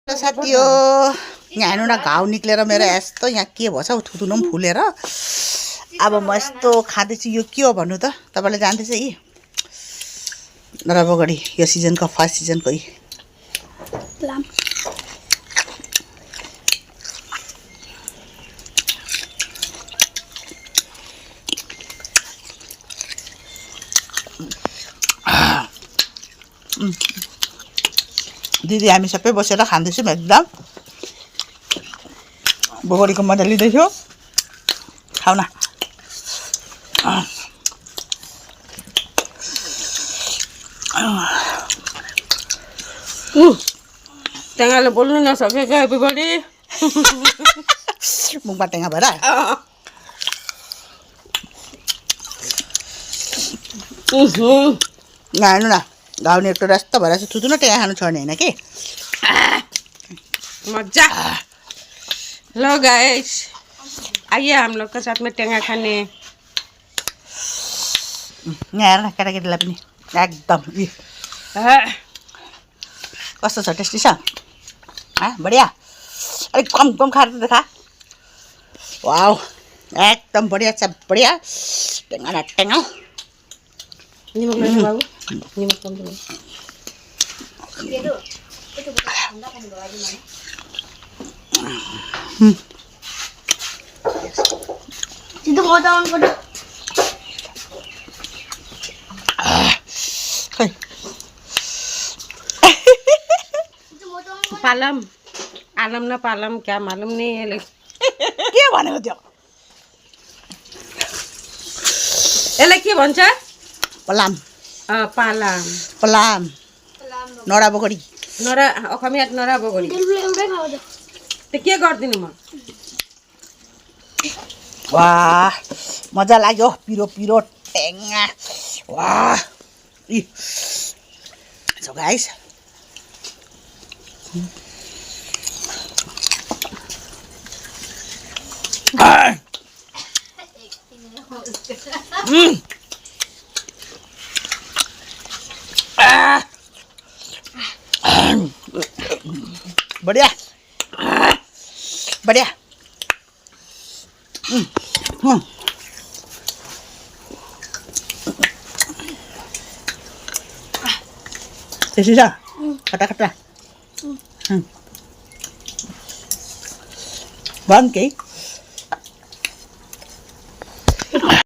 साथी हो यहाँ हेर्नु न घाउ निक्लेर मेरो यस्तो यहाँ के भन्छ हौ थुतुनु पनि फुलेर अब म यस्तो खाँदैछु यो के हो भन्नु त तपाईले जान्दैछ यी नराबगढी यो सिजनको फर्स्ट सिजनको यी दिदी हामी सबै बसेर खाँदैछौँ एकदम बगडीको मजा लिँदैछु खाऊ न टेंगाले बोल्नु नसकेको एभ्रीबडी मुखमा टेंगा भएर हेर्नु न घाउने एक यस्तो भएर चाहिँ थुतु न टेंगा खानु छोड्ने होइन कि मजा लो गाइस आइए हम लोग के साथ में टेंगा खाने यहाँ हेर न केटाकेटीलाई पनि एकदम कस्तो छ टेस्टी छ बढिया अलिक कम कम खाएर त खा वाउ एकदम बढिया छ बढिया टेंगा न टेंगा निमक लाग्छ बाबु निमक कम दिनु सिधो मजा आउनु पर्यो पालम आलम न पालम क्या मालूम नहीं है के भनेको त्यो यसलाई के भन्छ पलाम पालम पलाम नडा बगडी नरा अखमियात नरा बगडी एउटै खाऊ त त्यो के गर्दिनु म वाह मजा लाग्यो पिरो पिरो टेंगा वाह सो गाइस बढ़िया बढ़िया टेस्टी छ खट्टा खट्टा बन के